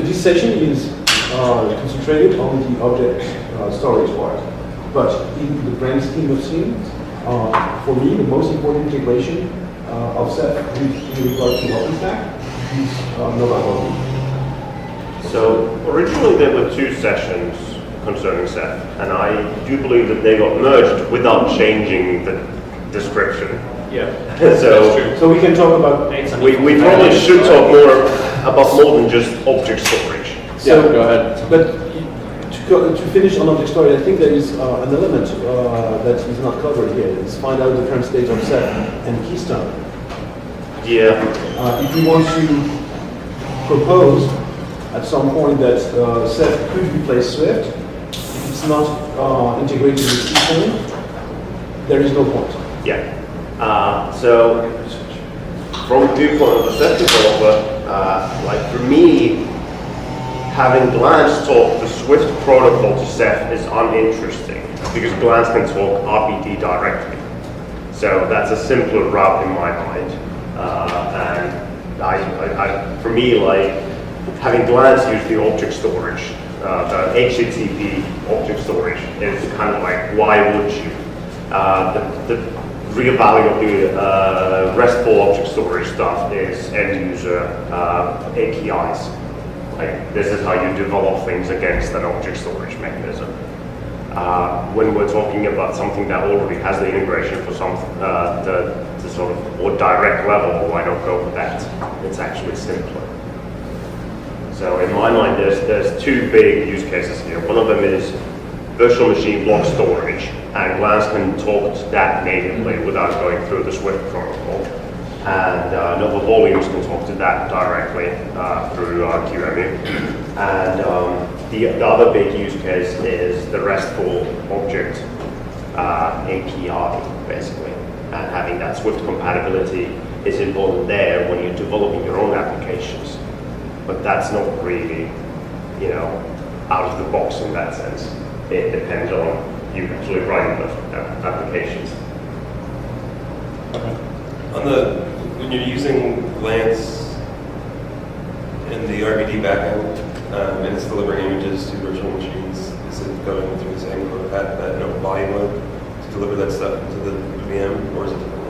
this session is concentrated on the object storage part. But in the grand scheme of things, for me, the most important integration of Ceph in regard to Openstack is Nova Volume. So originally there were two sessions concerning Ceph, and I do believe that they got merged without changing the description. Yeah, so we can talk about. We probably should talk more than just object storage. So, yeah, go ahead. But to finish on object storage, I think there is an element that is not covered here. It's find out the current state of Ceph and Keystone. Yeah. If we want to propose at some point that Ceph could replace Swift, if it's not integrated with Keystone, there is no point. Yeah. So from the viewpoint of the Ceph developer, like for me, having Glance talk the Swift protocol to Ceph is uninteresting because Glance can talk RPD directly. So that's a simpler route in my mind. And for me, like having Glance use the object storage, the HTTP object storage is kind of like, why would you? The real value of the RESTful object storage stuff is end user APIs. Like this is how you develop things against an object storage mechanism. When we're talking about something that already has the integration for some the sort of more direct level, why not go for that? It's actually simpler. So in my mind, there's two big use cases here. One of them is virtual machine block storage, and Glance can talk to that natively without going through the Swift protocol. And Nova Volumes can talk to that directly through QEMU. And the other big use case is the RESTful object API, basically. And having that Swift compatibility is important there when you're developing your own applications. But that's not really, out of the box in that sense. It depends on you actually writing those applications. Okay. When you're using Glance in the RBD backend and it's delivering images to virtual machines, is it going through the same that Nova Volume mode to deliver that stuff into the VM, or is it different?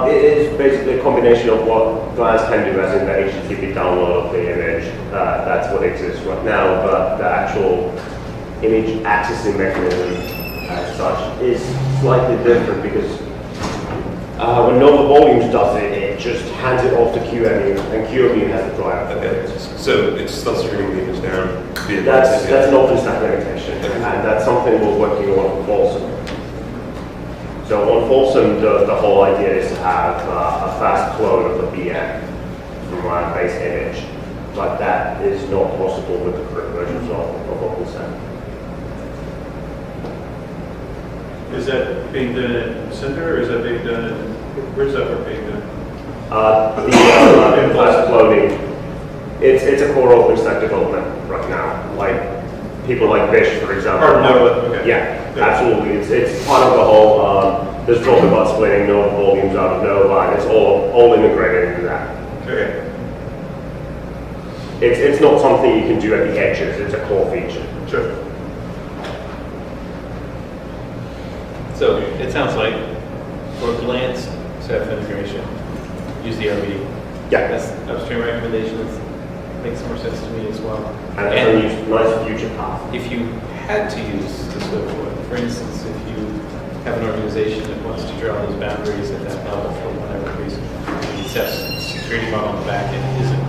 It is basically a combination of what Glance can do, as in the HTTP download of the image. That's what exists right now, but the actual image accessing mechanism as such is slightly different because when Nova Volumes does it, it just hands it off to QEMU, and QEMU has the driver. Okay, so it's still streaming the image down via That's an Openstack limitation, and that's something we're working on Folsom. So on Folsom, the whole idea is to have a fast clone of the VM from our base image, but that is not possible with the current versions of Openstack. Is that being done at Center, or is that being done where's that work being done? The fast cloning, it's a core OpenStack development right now. Like people like Bish, for example. Or Nova, okay. Yeah, absolutely. It's part of the whole. There's talk about splitting Nova Volumes out of Nova, and it's all integrated into that. Okay. It's not something you can do at the edges. It's a core feature. Sure. So it sounds like for Glance Ceph integration, use the RBD. Yeah. That's upstream recommendations. Makes more sense to me as well. And use nice future path. If you had to use the Swift one, for instance, if you have an organization that wants to draw those boundaries at that level for whatever reason, Ceph's security model on the back end isn't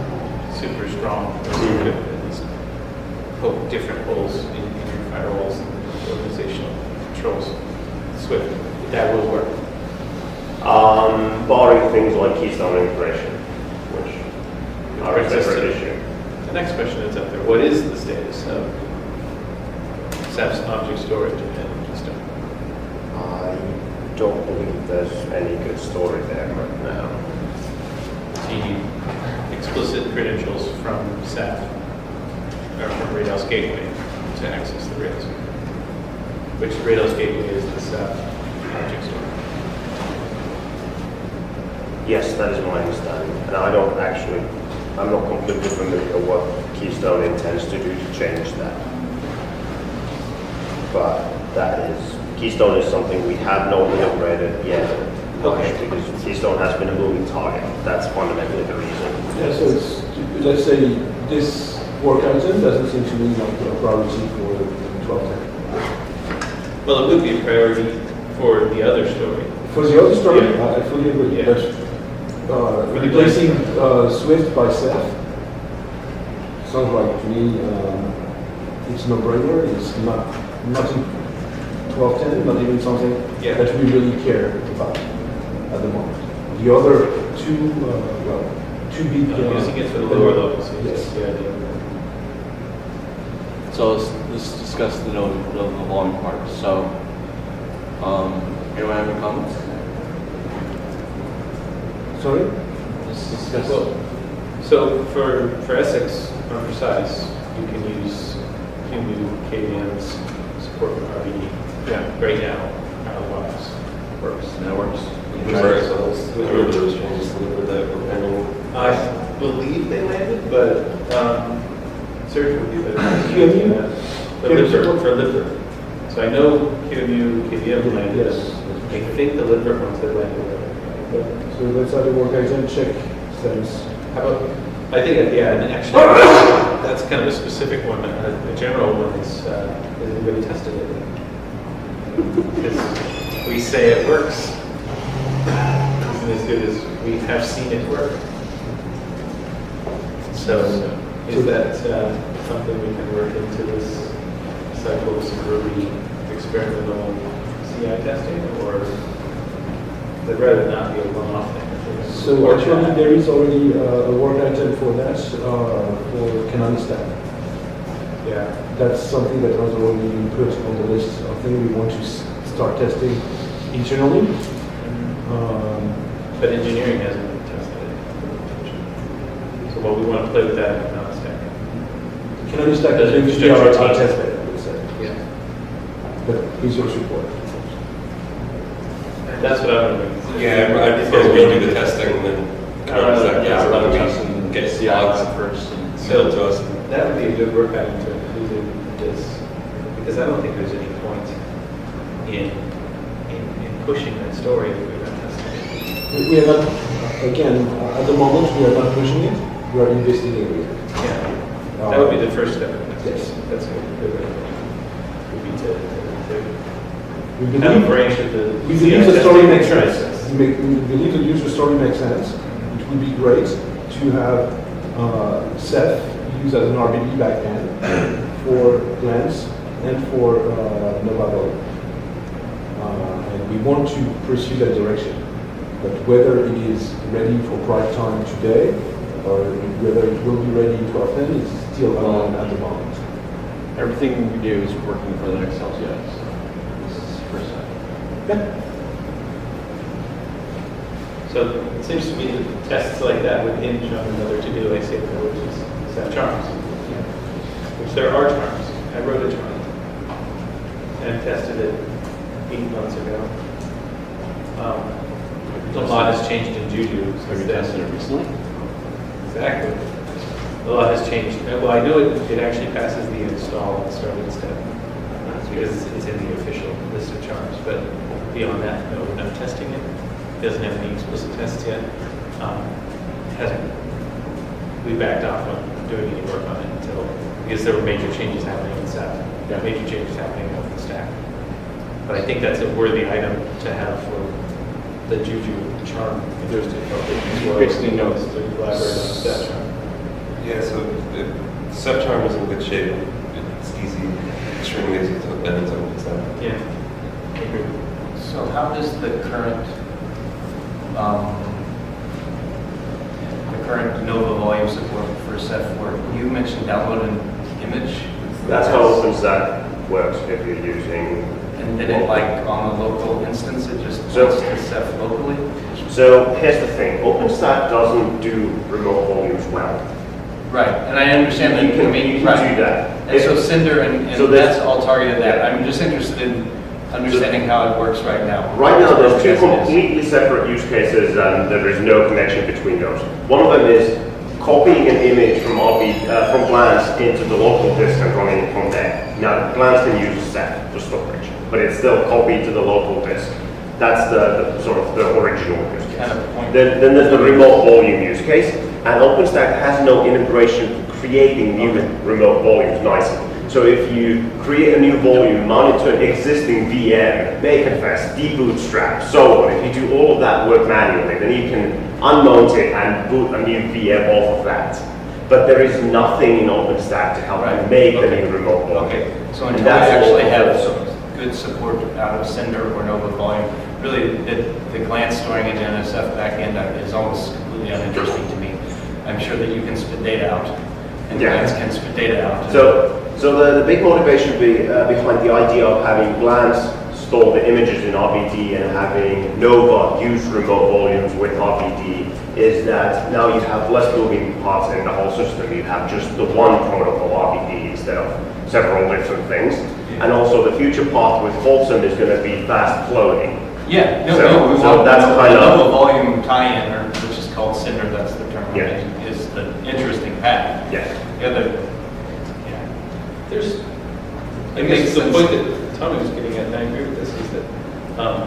super strong, or you could at least poke different holes in your firewalls and organizational controls. Swift, that will work. Barring things like Keystone integration, which are a separate issue. The next question that's up there, what is the status of Ceph's object storage and Keystone? I don't believe there's any good story there right now. The explicit credentials from Ceph, or from Rails Gateway to access the Rails. Which Rails Gateway is the Ceph object store. Yes, that is my understanding. And I don't actually I'm not completely familiar what Keystone intends to do to change that. But that is, Keystone is something we have not integrated yet. Okay. Because Keystone has been a moving target. That's fundamentally the reason. Yeah, so it's, let's say this work item doesn't seem to me like a priority for the 1210. Well, it would be a priority for the other story. For the other story, Yeah. I fully agree, Yeah. but replacing Swift by Ceph sounds like to me it's no-brainer. It's not in 1210, not even something Yeah. that we really care about at the moment. The other two, two big. Using it for the lower levels. Yes. Yeah. So let's discuss the volume part. So, anyone have any comments? Sorry? Let's discuss. Well, so for Essex, or for size, you can use QEMU, KVM's support for RBD. Yeah. Right now, otherwise works. That works. Where is those, where were those changes delivered that were pending? I believe they landed, but search would be better. QEMU? For Liver. So I know QEMU, KVM landed. Yes. I think the Liver ones that landed. So let's have a work item check status. How about, I think, yeah, and actually, that's kind of a specific one. A general one is anybody tested it? Because we say it works. Isn't as good as we have seen it work. So is that something we can work into this cycle of some early experimental CI testing, or I'd rather not be a one-off thing? So actually, there is already a work item for that, for Openstack. Yeah. That's something that has already been put on the list of things we want to start testing internally. But engineering hasn't been tested. So what we want to play with that in Openstack. Openstack Does is it going to be our restrict your test team? bed, I would say. Yeah. But please your support. That's what I'm doing. Yeah, I'd prefer we do the testing and then come up with that, Yeah, rather run than tests and get CI logs first. And sent to us. That would be a good work item to include in this, because I don't think there's any point in pushing that story if we're not testing it. We are not, again, at the moment, we are not pushing it, we are investigating it. Yeah. That would be the first step. Yes. That's a good way. Would be to We have a believe, branch of the. we believe the story makes CI sense. testing. We believe the user story makes sense. It would be great to have Ceph used as an RBD backend for Glance and for Novavo. And we want to pursue that direction. But whether it is ready for prime time today or whether it will be ready in 1210 is still unknown at the moment. everything we do is working for the next LTS. This is the first time. So it seems to me that tests like that would hinge on another to-do I see, which is set charms. Which there are charms. I wrote a charm and tested it 8 months ago. A lot has changed in Juju. Have since you then. tested it recently? Exactly. A lot has changed. Well, I know it actually passes the install and started step because it's in the official list of charms. But beyond that, no, we're not testing it. It doesn't have any explicit tests yet. Hasn't. We backed off on doing any work on it until because there were major changes happening in Ceph. Yeah. Major changes happening in Openstack. But I think that's a worthy item to have for the Juju charm. If there's to Basically, no. to collaborate on that charm. Yeah, so Ceph charm is in good shape. It's easy, extremely easy to bend into stuff. Yeah. I agree. So how does the current Nova volume support for Ceph work? You mentioned download an image. That's how Openstack works if you're using. And then it like on the local instance, it just So- points to Ceph locally? So here's the thing, OpenStack doesn't do remote volumes well. Right, and I understand that. You can right. do that. And so Cinder and So there's- that's all targeted at. I'm just interested in understanding how it works right now. Right now, there's two As it is. completely separate use cases and there is no connection between those. One of them is copying an image from from Glance into the local disk and running it from there. Now, Glance can use Ceph for storage, but it's still copied to the local disk. That's the sort of the original use case. Kind of point. Then there's the remote volume use case, and OpenStack has no integration for creating new remote volumes nicely. So if you create a new volume, mount it to an existing VM, make a fast, debootstrap, so on, if you do all of that work manually, then you can unmount it and boot a new VM off of that. But there is nothing in OpenStack to help you make the new remote volume. Okay, so And until we that's actually all- have some good support out of Cinder or Nova Volume, really the Glance storing it in a Ceph backend is almost completely uninteresting to me. I'm sure that you can spit data out, and Yeah. Glance can spit data out. So the big motivation behind the idea of having Glance store the images in RBD and having Nova use remote volumes with RBD is that now you have less moving parts in the whole system. You have just the one protocol RBD instead of several different things. And also the future path with Folsom is going to be fast floating. Yeah, So that's kind of- Nova Volume tie-in, or which is called Cinder, that's the term, Yeah. is the interesting path. Yeah. The other, There's, I It guess makes the sense. point that Tommy was getting at, and I agree with this, is that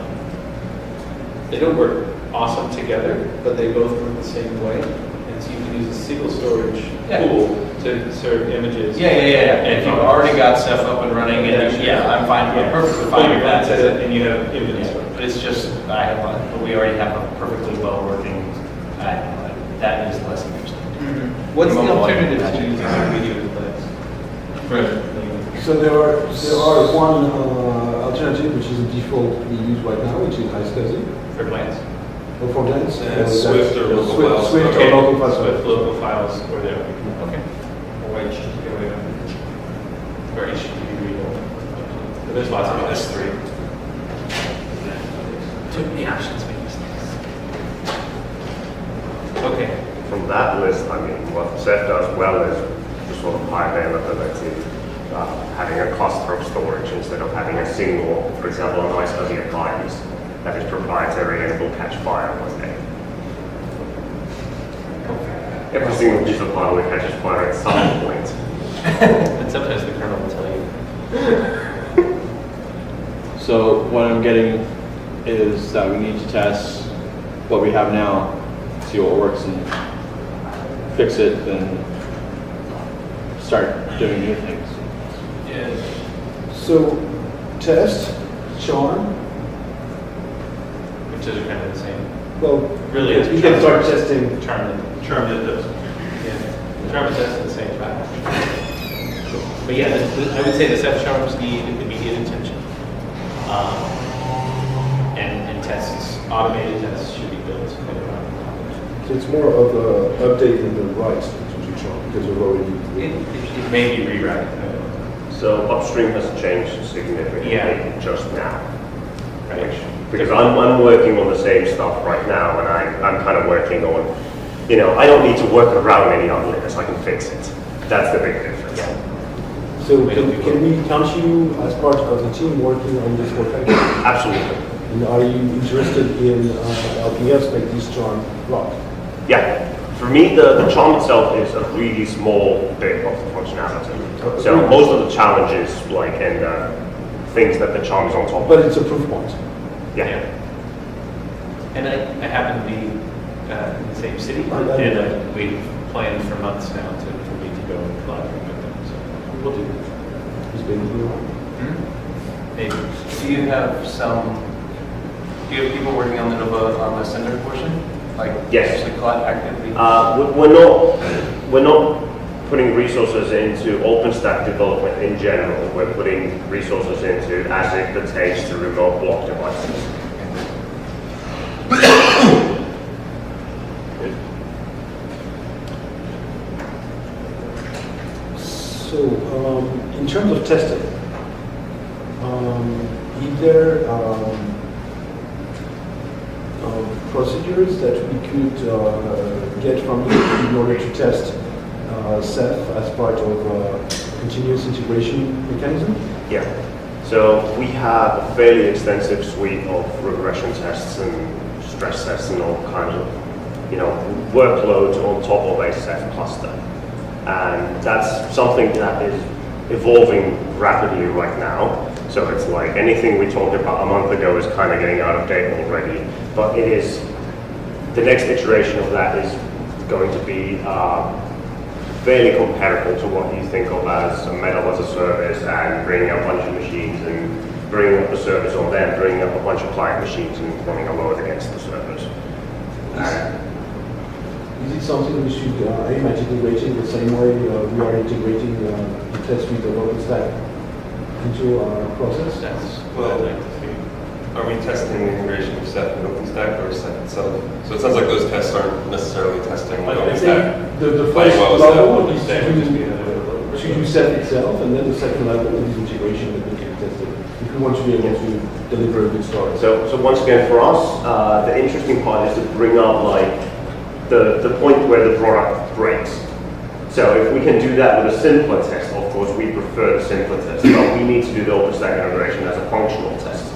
they don't work awesome together, but they both work the same way. And so you can use a single storage Yeah. pool to serve images. yeah. And if you've already got Ceph up and running, and I'm fine, I'm perfectly fine with that. And you have infinite. But it's just, but we already have a perfectly well-working, that is less interesting. What's the Remote volume, alternative to gotcha. using a video device? So there are one alternative which is the default we use right now, which is iSCSI. For Glance? Or for Glance. Swift or local files. Swift or local files. Swift local files, or there. Okay. Or HTTP. Or HTTP readable. But there's lots of others. S3. Too many options make mistakes. Okay. From that list, I mean, what Ceph does well is just sort of high availability, having a cluster of storage instead of having a single, for example, a nice fuzzy appliance that is proprietary and will catch fire one day. Every single piece of file will catch fire at some point. And sometimes the kernel will tell you. So what I'm getting is that we need to test what we have now, see what works, and fix it, then start doing new things. So test, charm. Which is kind of the same. Well, Really, it's you can start testing. Charm that does. Yeah. Charm is testing the same fact. But yeah, I would say the Ceph charms need immediate attention. And tests, automated tests should be built. So it's more of an update in the right to charm because we've already. It may be rewrite. So upstream has changed significantly Yeah. just now. Right. Because I'm working on the same stuff right now, and I'm kind of working on, I don't need to work around any ugliness, I can fix it. That's the big difference. So can we count you as part of the team working on this work? Absolutely. And are you interested in helping us make this charm rock? Yeah. For me, the charm itself is a really small bit of the functionality. So most of the challenges, and things that the charm is on top of. But it's a proof point. Yeah. And I happen to be in the same city, I know and that. we've planned for months now for me to go and collaborate with them, so we'll do. It's been Maybe. Do you have people working on the Cinder portion? Like, Yes. actually actively? We're not putting resources into OpenStack development in general. We're putting resources into as it pertains to remote block devices. So, in terms of testing, is there procedures that we could get from you in order to test Ceph as part of continuous integration mechanism? Yeah. So we have a fairly extensive suite of regression tests and stress tests and all kinds of, workloads on top of a Ceph cluster. And that's something that is evolving rapidly right now. So it's like anything we talked about a month ago is kind of getting out of date already. But it is, the next iteration of that is going to be fairly comparable to what you think of as a metal as a service and bringing up a bunch of machines and bringing up the service on them, bringing up a bunch of client machines and running a load against the servers. Is it something we should aim at integrating the same way we are integrating the test suite of Openstack into our process? That's Well, what I'd like to see. Are we testing the integration of Ceph and Openstack or Ceph itself? So it sounds like those tests aren't necessarily testing I Openstack. The Like, first what was level that? is That would just be another to use Ceph itself, and then the second level is integration that we can test it. If we want to be able to deliver a good story. So once again, for us, the interesting part is to bring up like the point where the product breaks. So if we can do that with a simpler test, of course we prefer the simpler test, but we need to do the Openstack integration as a functional test,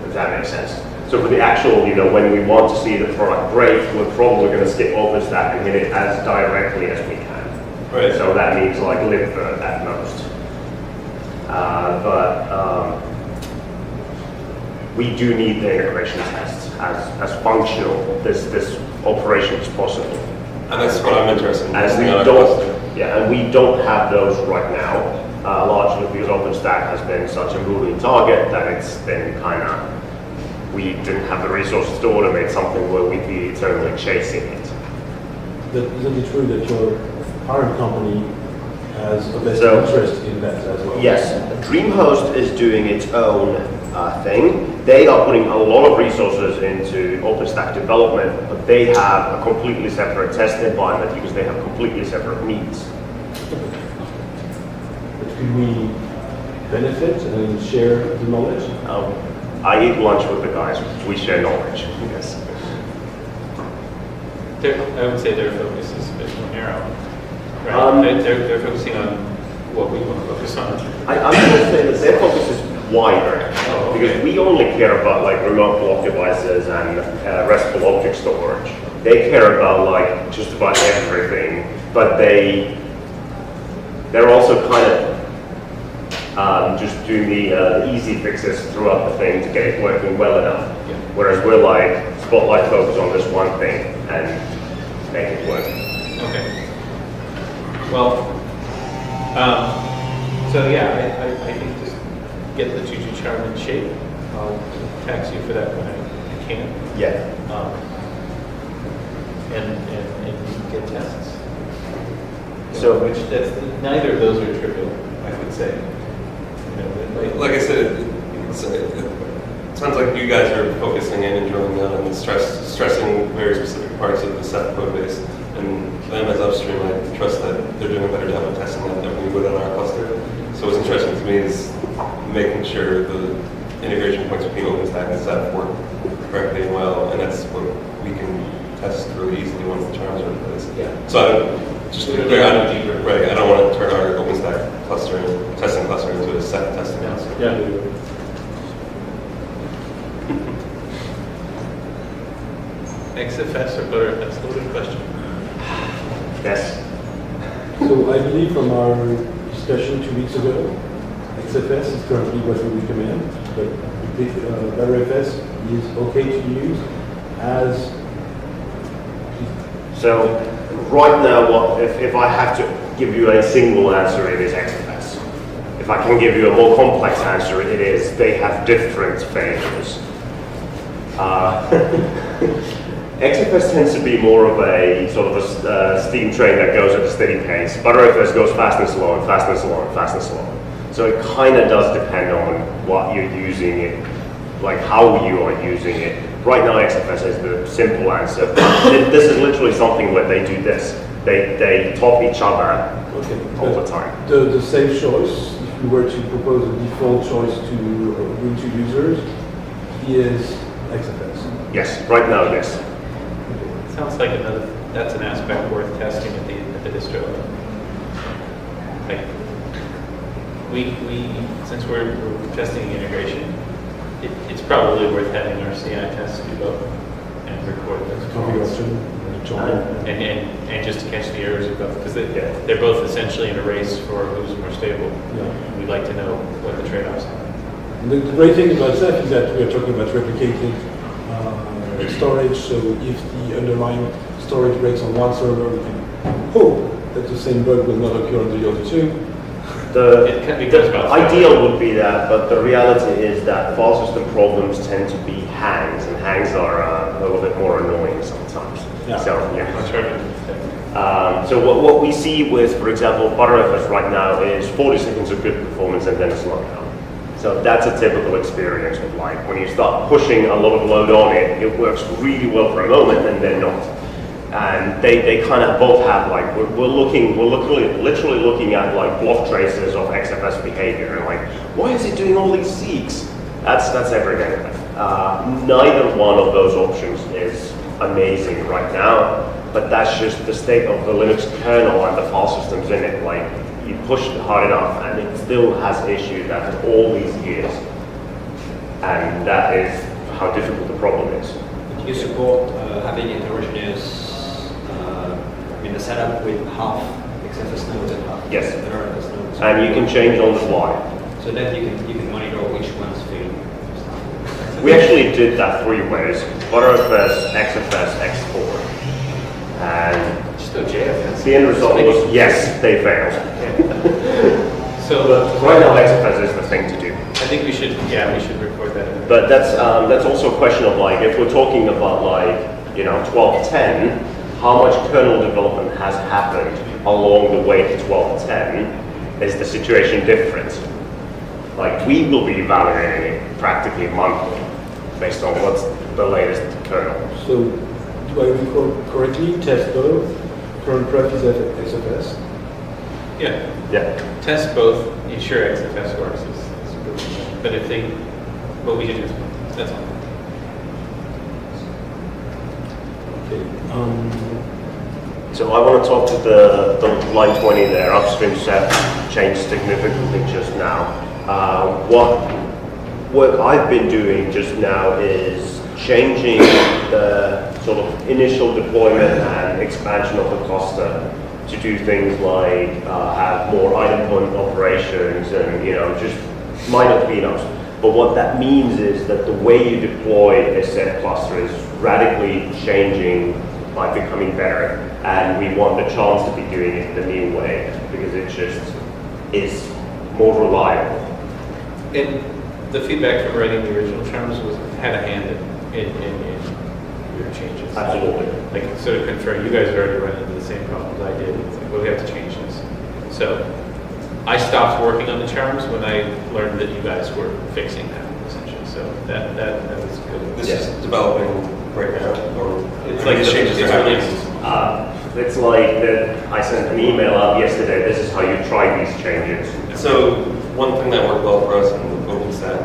if that makes sense. So for the actual, when we want to see the product break, we're probably going to skip Openstack and hit it as directly as we can. Right. So that means like libvirt at most. But we do need the integration test as functional, this operation is possible. And that's what I'm interested in. As we testing on our don't, cluster. yeah, and we don't have those right now, largely because OpenStack has been such a moving target that it's been kind of, we didn't have the resources to automate something where we'd be eternally chasing it. Isn't it true that your parent company has a vested So- interest in that as well? Yes, DreamHost is doing its own thing. They are putting a lot of resources into OpenStack development, but they have a completely separate test environment because they have completely separate needs. But can we benefit and share the knowledge? I eat lunch with the guys. We share knowledge. Yes. I would say their focus is a bit more narrow. Right? Um, They're focusing on what we want to focus on. I'm going to say that their focus is wider Oh, okay. because we only care about like remote block devices and RESTful object storage. They care about like just about everything, but they're also kind of just doing the easy fixes throughout the thing to get it working well enough. Yeah. Whereas we're like spotlight focus on this one thing and make it work. Okay. Well, so yeah, I think just get the choo-choo charm in shape. I'll tax you for that when I can. Yeah. And get tests. So- which neither of those are trivial, I would say. Like I said, it sounds like you guys are focusing in and drilling down and stressing very specific parts of the Ceph code base. And them as upstream, I trust that they're doing a better job of testing that than we would on our cluster. So what's interesting to me is making sure the integration points between OpenStack and Ceph work correctly and well, and that's what we can test really easily once the charms are in place. Yeah. So just to be clear, I don't want to turn our OpenStack testing cluster into a Ceph testing house. Yeah. XFS or ButterFS? Loaded question. Yes. So I believe from our discussion 2 weeks ago, XFS is currently what we recommend, but ButterFS is okay to use as. So right now, if I have to give you a single answer, it is XFS. If I can give you a more complex answer, it is they have different failures. XFS tends to be more of a sort of a steam train that goes at a steady pace. ButterFS goes fast and slow and fast and slow and fast and slow. So it kind of does depend on what you're using it, like how you are using it. Right now, XFS is the simple answer. This is literally something where they do this. They top each other all the time. The safe choice, if we were to propose a default choice to Ubuntu users, is XFS. Yes, right now, yes. Sounds like that's an aspect worth testing at the distro level. Like, we since we're testing integration, it's probably worth having our CI tests do both and record those Copy calls. option. John. And just to catch the errors of both, because Yeah. they're both essentially in a race for who's more stable. Yeah. We'd like to know what the trade-offs are. And the great thing about Ceph is that we are talking about replicated storage, so if the underlying storage breaks on one server, we can hope that the same bug will not occur on the other two. It becomes about Ideal would be that, but the reality is that file system problems tend to be hangs, and hangs are a little bit more annoying sometimes. Yeah. So, yeah. That's right. So what we see with, for example, ButterFS right now is 40 seconds of good performance and then a slowdown. So that's a typical experience with like, when you start pushing a lot of load on it, it works really well for a moment and then not. And they kind of both have like, we're literally looking at like block traces of XFS behavior and like, why is it doing all these seeks? That's every day. Neither one of those options is amazing right now, but that's just the state of the Linux kernel and the file systems in it. Like, you push it hard enough and it still has issues after all these years. And that is how difficult the problem is. Do you support having heterogeneous, the setup with half XFS nodes and half Yes. ButterFS nodes? And you can change on the fly. So that you can monitor which ones fail. We actually did that 3 ways: ButterFS, XFS, X4. And Just go JFS. the end result was, yes, they failed. So Right now, XFS is the thing to do. I think we should record that. But that's also a question of like, if we're talking about like, 12.10, how much kernel development has happened along the way to 12.10? Is the situation different? Like, we will be evaluating it practically monthly based on what's the latest kernel. So, do I recall correctly, test both, current pref is at XFS? Yeah, Yeah. test both, ensure XFS works. But if they, what we should do is, that's all. Okay. So I want to talk to the line 20 there, upstream Ceph changed significantly just now. What work I've been doing just now is changing the sort of initial deployment and expansion of the cluster to do things like have more item point operations and just minor cleanups. But what that means is that the way you deploy a Ceph cluster is radically changing by becoming better, and we want the chance to be doing it the new way because it just is more reliable. And the feedback from writing the original terms had a hand in your changes. Absolutely. Like, sort of confirm, you guys are already running into the same problems I did. It's like, well, we have to change this. So I stopped working on the terms when I learned that you guys were fixing that, essentially. So that was good. This is developing right now, or It's I mean, like these changes it's are happening. released. It's like that I sent an email out yesterday, this is how you try these changes. So one thing that worked well for us in Openstack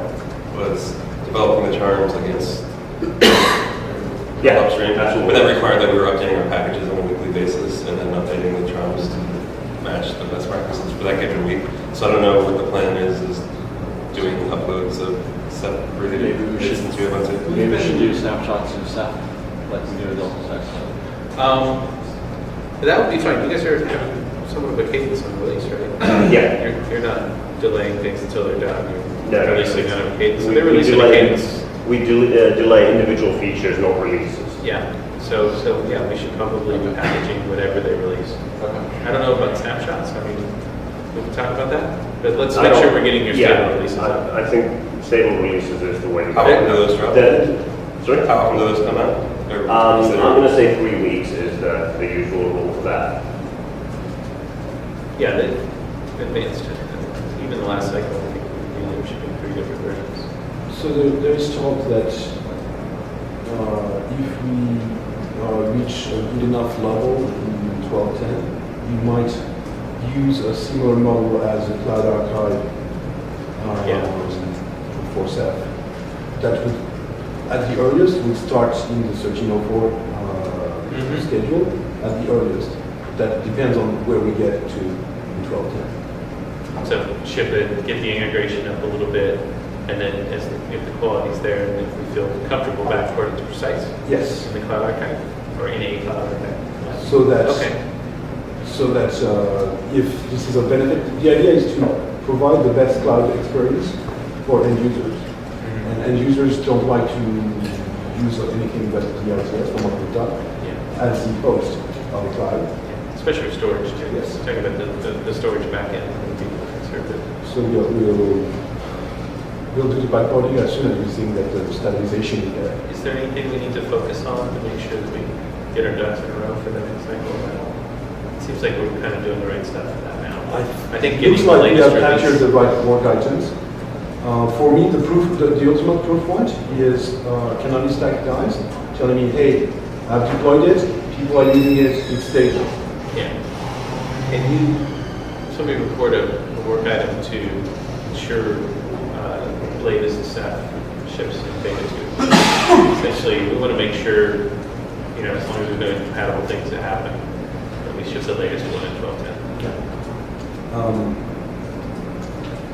was developing the charms against Yeah, upstream. absolutely. But that required that we were updating our packages on a weekly basis and then updating the charms to match the best practices for that given week. So I don't know what the plan is doing uploads of Ceph related Maybe we should- instance we have on to. Maybe we should do snapshots of Ceph, like we do with Openstack. That would be fine. You guys are having somewhat of a cadence on release, right? Yeah. You're not delaying things until they're done. No, You're no, releasing no. on a cadence. So We- they're we releasing a delay- cadence. We delay individual features, not releases. Yeah. So yeah, we should probably be packaging whatever they release. Okay. I don't know about snapshots. I mean, we can talk about that. But let's I make sure don't- we're getting your yeah, stable releases up. I think stable releases is the way to How go. often do those drop? Sorry? How often do those come out? Or I'm is there- going to say 3 weeks is the usual rule for that. Yeah, they advanced it. Even the last cycle, I think we should be 3 different versions. So there is talk that if we reach a good enough level in 12.10, we might use a similar model as a cloud archive for Ceph. That would, at the earliest, would start in the 1304 schedule, at the earliest. That depends on where we get to in 12.10. So ship it, get the integration up a little bit, and then if the quality's there, and if we feel comfortable backporting to precise Yes. in the cloud archive. Or in a cloud? So that, Okay. if this is a benefit, the idea is to provide the best cloud experience for end users. And end users don't like to use anything but the LTS from what we've done Yeah. as the host of the cloud. Especially for storage too. Yes. Talking about the storage backend would be conservative. So we'll do the backporting as soon as we think that the stabilization is there. Is there anything we need to focus on to make sure that we get our ducks in a row for the next cycle? It seems like we're kind of doing the right stuff for that now. I think It looks getting the like we have latest captured release. the right work items. For me, the ultimate proof point is Canonistack guys telling me, hey, I've deployed it, people are using it, it's stable. Yeah. Can you, somebody record a work item to ensure latest Ceph ships in beta 2? Essentially, we want to make sure, you know, as long as we're doing compatible things that happen, that we ship the latest one in 12.10.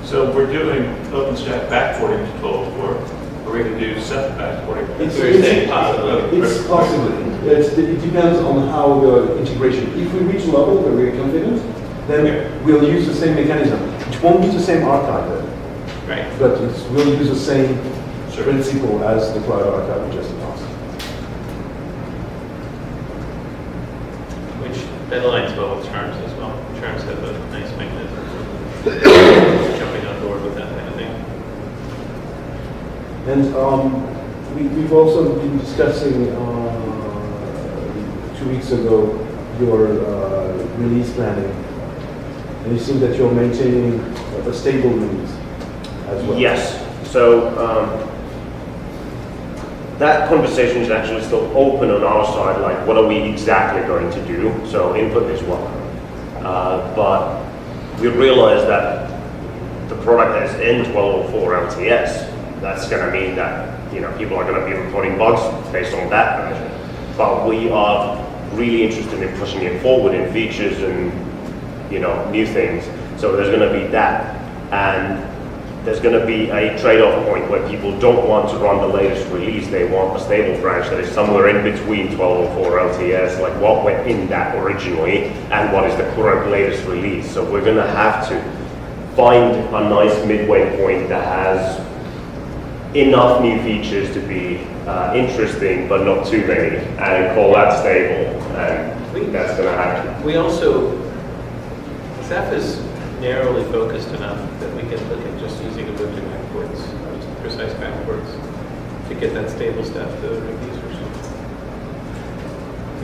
So we're doing OpenStack backporting to 12.4. Are we going to do Ceph backporting? It's possible. It depends on how the integration. If we reach a level where we're confident, then we'll use the same mechanism. It won't be the same archive, Right. but we'll use the same principle as the cloud archive we just announced. Which that aligns well with Charms as well. Charms have a nice mechanism for jumping on board with that kind of thing. And we've also been discussing 2 weeks ago your release planning. And you seem that you're maintaining a stable release as well. Yes. So that conversation is actually still open on our side, like what are we exactly going to do? So input is welcome. But we realize that the product is in 1204 LTS. That's going to mean that people are going to be reporting bugs based on that version. But we are really interested in pushing it forward in features and new things. So there's going to be that, and there's going to be a trade-off point where people don't want to run the latest release. They want a stable branch that is somewhere in between 1204 LTS, like what went in that originally and what is the current latest release. So we're going to have to find a nice midway point that has enough new features to be interesting, but not too many, and call that stable. And that's going to happen. We also, Ceph is narrowly focused enough that we can look at just using Ubuntu backports, just precise backports, to get that stable stuff to the users.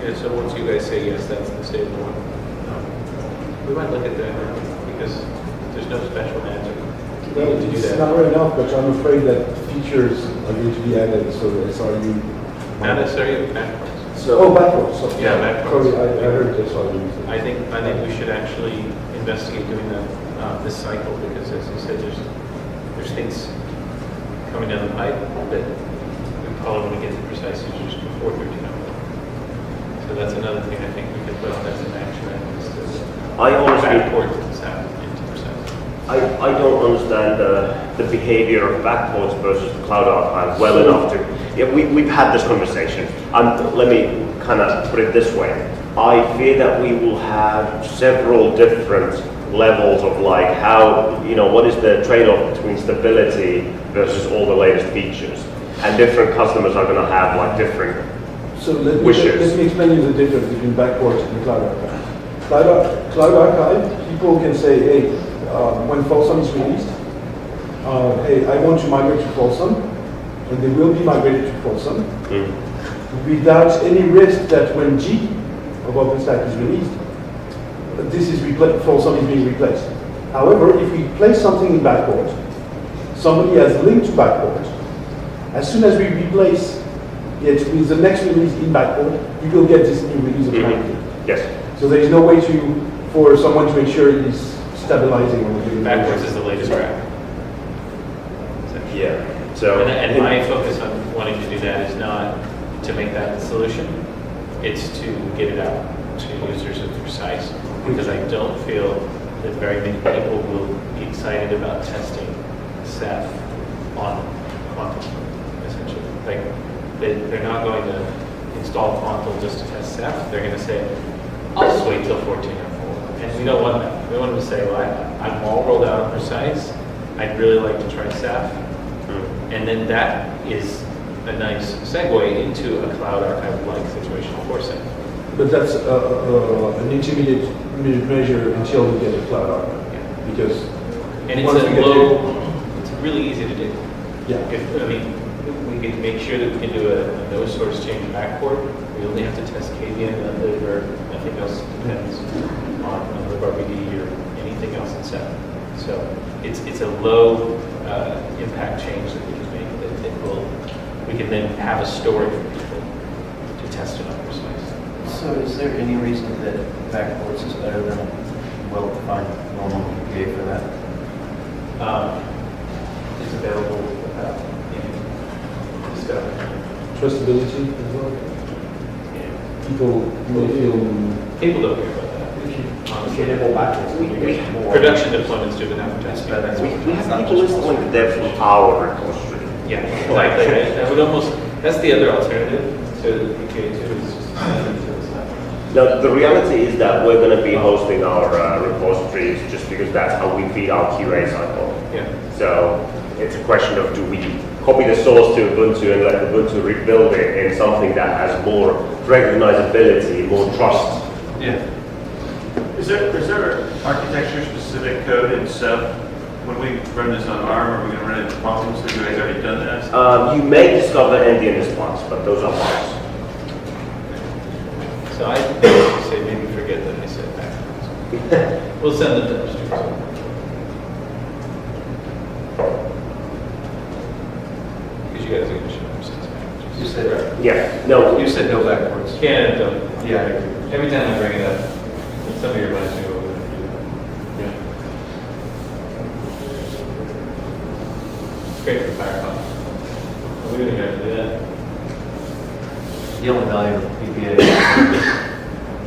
Yeah, so once you guys say yes, that's the stable one. We might look at that now, because there's no special magic Well, to do it's that. not right enough, but I'm afraid that features are going to be added, so SRU. Not necessarily backports. Backwards. So, Yeah, backwards. Sorry, I heard SRU. I think we should actually investigate doing that this cycle, because as you said, there's things coming down the pipe that we probably want to get to precise users before 13.04. So that's another thing I think we could put on as an action item, is to I honestly backport this out into precise. I don't understand the behavior of backports versus the cloud archive well enough to. Yeah, we've had this conversation. Let me kind of put it this way. I fear that we will have several different levels of like how, what is the trade-off between stability versus all the latest features. And different customers are going to have like different So let wishes. me explain you the difference between backport and cloud archive. Cloud archive, people can say, hey, when Folsom is released, hey, I want to migrate to Folsom, and they will be migrated to Folsom, without any risk that when G of OpenStack is released, Folsom is being replaced. However, if we place something in backport, somebody has linked to backport, as soon as we replace it with the next release in backport, you will get this new release of automatically. Yes. So there is no way for someone to make sure it is stabilizing on the new Backwards is the latest track. Yeah. So And my focus on wanting to do that is not to make that the solution, it's to get it out to users of precise, because I don't feel that very many people will be excited about testing Ceph on quantum, essentially. Like, they're not going to install Quantum just to test Ceph, they're going to say, I'll just wait till 14.04. And we don't want that. We want them to say, well, I'm all rolled out on Precise. I'd really like to try Ceph. And then that is a nice segue into a cloud archive-like situation for Ceph. But that's an intermediate measure until we get a cloud archive. Yeah. Because And it's once we get it's really easy to do. Yeah. I mean, we can make sure that we can do a no source change backport. We only have to test KVM method or nothing else depends on number of RBD or anything else in Ceph. So it's a low impact change that we can make we can then have a story for people to test it on Precise. So is there any reason that backports is better than a well-defined normal PPA for that? It's available without any discovery. trustability as well. Yeah. People may feel People don't care about that. Production deployments do enough testing. We have people installing the dev from our repository. Yeah, exactly. That would almost, that's the other alternative to PKA2 is just Now, the reality is that we're going to be hosting our repositories just because that's how we feed our QA cycle. Yeah. So it's a question of do we copy the source to Ubuntu and let Ubuntu rebuild it in something that has more recognizability, more trust. Yeah. Is there architecture-specific code in Ceph? When we run this on ARM, are we going to run it in Quantum? So you guys already done that? You may discover NDN response, but those are parts. So I say maybe forget that I said that. We'll send it to the students. Because you guys are going to show them since packages. You said, Yeah, no, you said no backports. Canada don't. Yeah, I agree. Every time I bring it up, somebody reminds me what we're going to do. Yeah. It's great for Firefox. Are we going to do that? The only value of PPA is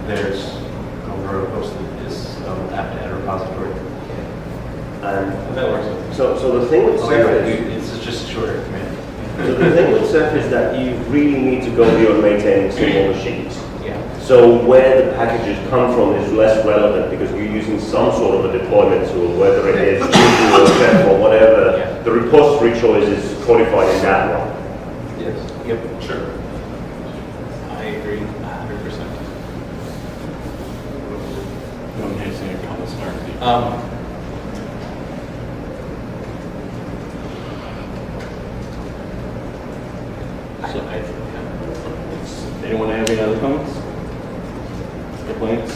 there's over posted is apt-to-add repository. and That works. so the thing with Ceph is, It's just shorter command. so the thing with Ceph is that you really need to go beyond maintaining single machines. Yeah. So where the packages come from is less relevant because you're using some sort of a deployment tool, whether it is Ubuntu or Ceph or whatever. Yeah. The repository choice is codified in that one. Yes. Yep. Sure. I agree 100%. No enhancing a common start. So I Anyone have any other comments? Complaints?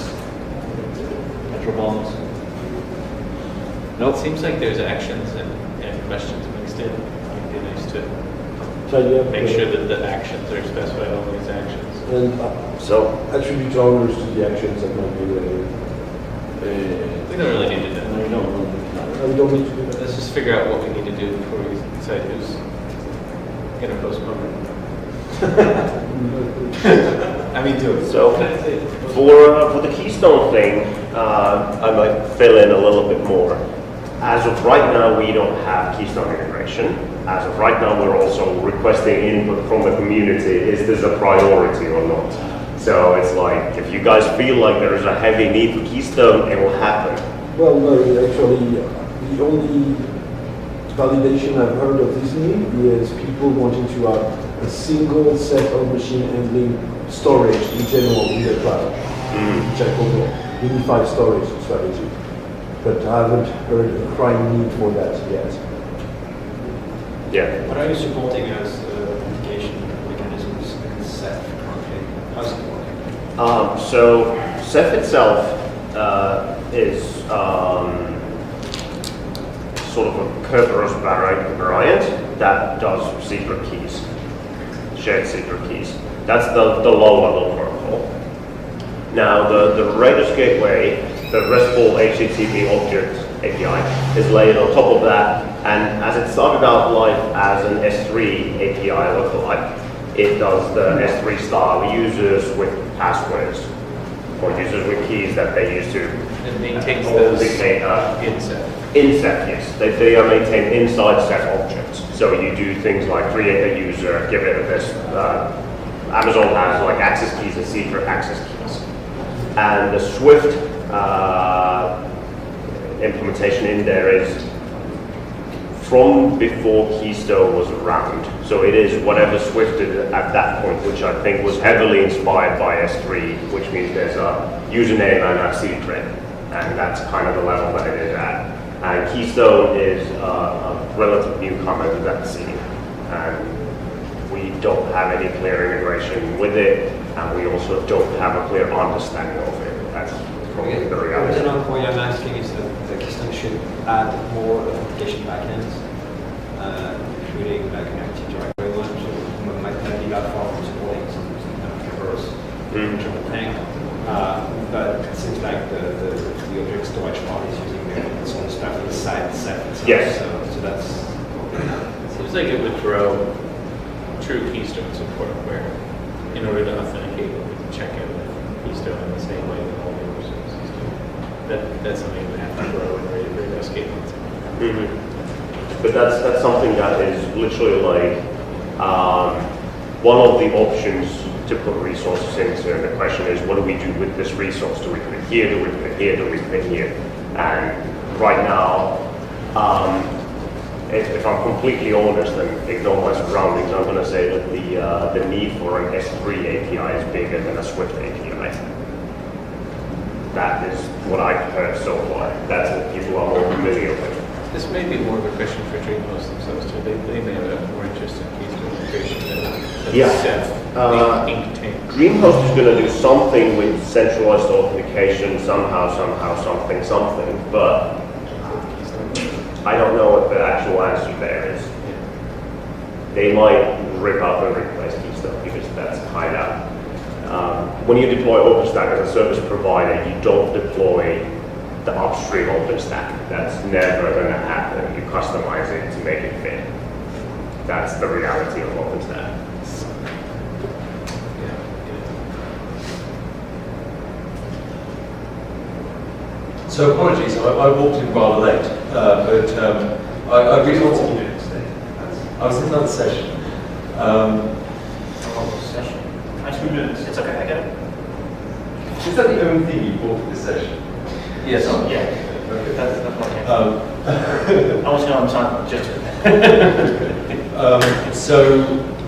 Metro bombs? No, it seems like there's actions and questions mixed in. It'd be nice to make sure that the actions are specified on these actions. And So attribute owners to the actions that might be related. We don't really need to do that. We don't need to do that. Let's just figure out what we need to do before we decide who's going to postpone it. I mean, do it. So for the Keystone thing, I might fill in a little bit more. As of right now, we don't have Keystone integration. As of right now, we're also requesting input from the community. Is this a priority or not? So it's like, if you guys feel like there is a heavy need for Keystone, it will happen. Well, no, actually, the only validation I've heard of this need is people wanting to have a single set of machine handling storage in general in their cloud, which I call the unified storage strategy. But I haven't heard a crying need for that yet. Yeah. What are you supporting as authentication mechanisms in Ceph currently? How's it working? So Ceph itself is sort of a Kerberos variant that does secret keys, shared secret keys. That's the low level protocol. Now the Raiders gateway, the RESTful HTTP object API, is laid on top of that, and as it started out life as an S3 API lookalike, it does the S3 style users with passwords or users with keys that they use to It maintains hold those the data. in Ceph. In Ceph, yes. They are maintained inside Ceph objects. So you do things like create a user, give it this Amazon has like access keys and secret access keys. And the Swift implementation in there is from before Keystone was around. So it is whatever Swift did at that point, which I think was heavily inspired by S3, which means there's a username and a secret. And that's kind of the level that it is at. And Keystone is a relative newcomer to that scene. And we don't have any clear integration with it, and we also don't have a clear understanding of it. That's probably the The reality. original point I'm asking is that the Keystone should add more authentication backends, including like an Active Directory one, so it might not be that far from supporting some kind of reverse triple thing. But it seems like the object storage part is using its own stuff inside the Ceph itself. Yes. So that's Seems like it would throw true Keystone support where, in order to authenticate, we can check out Keystone in the same way that all the other services do. That's something we have to grow and really investigate. But that's something that is literally like one of the options to put resources into. And the question is, what do we do with this resource? Do we put it here? Do we put it here? Do we put it here? And right now, if I'm completely honest and ignore my surroundings, I'm going to say that the need for an S3 API is bigger than a Swift API. That is what I've heard so far. That's what people are more familiar with. This may be more of a question for Dreamhost themselves too. They may have more interest in Keystone integration than Yeah. Ceph contains. DreamHost is going to do something with centralized authentication, somehow, something, but I don't know what the actual answer there is. They might rip up and replace Keystone because that's kind of, when you deploy Openstack as a service provider, you don't deploy the upstream Openstack. That's never going to happen. You customize it to make it fit. That's the reality of Openstack. So apologies, I walked in rather late, but I really wanted to. I was in another session. session. 2 minutes. It's okay, I get it. Is that the only thing you bought for this session? Yes. Yeah. Okay. That's what Um, I was going to talk just. So,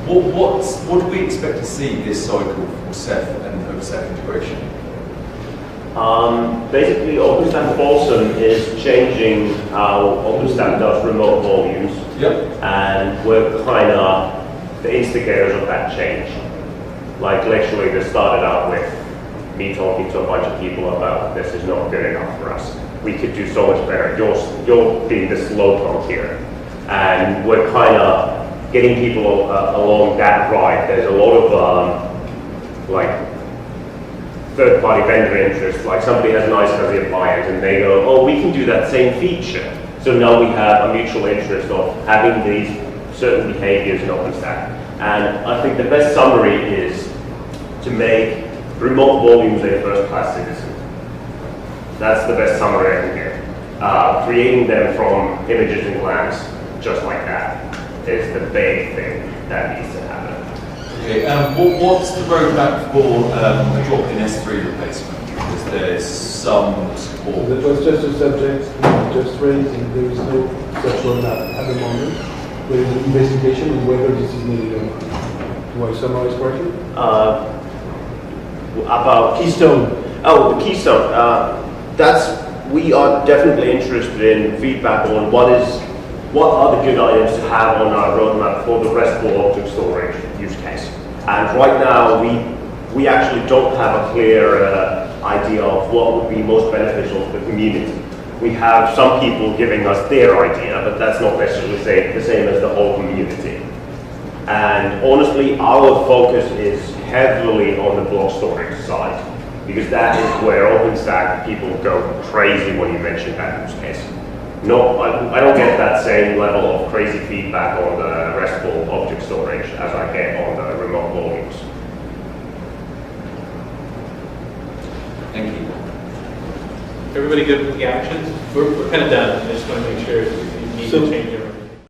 what do we expect to see this cycle for Ceph and Openstack integration? Basically, OpenStack Folsom is changing how OpenStack does remote volumes, Yep. and we're kind of the instigators of that change. Like literally, this started out with me talking to a bunch of people about this is not good enough for us. We could do so much better. You're being the slow punk here, and we're kind of getting people along that ride. There's a lot of like third-party vendor interest, like somebody has an iSCSI appliance and they go, oh, we can do that same feature. So now we have a mutual interest of having these certain behaviors in OpenStack. And I think the best summary is to make remote volumes a first-class citizen. That's the best summary I can give. Creating them from images and glance, just like that, is the big thing that needs to happen. Okay, what's the roadmap for a drop-in S3 replacement? Because there's some support. That was just a subject just raised, and there is no such roadmap at the moment. There is an investigation on whether this is needed or not. Do I summarize correctly? About Keystone. Oh, the Keystone. We are definitely interested in feedback on what are the good items to have on our roadmap for the RESTful object storage use case. And right now, we actually don't have a clear idea of what would be most beneficial for the community. We have some people giving us their idea, but that's not necessarily the same as the whole community. And honestly, our focus is heavily on the block storage side, because that is where OpenStack people go crazy when you mention that use case. No, I don't get that same level of crazy feedback on the RESTful object storage as I get on the remote volumes. Thank you. Everybody good with the actions? We're kind of done. I just want to make sure if you need So- to change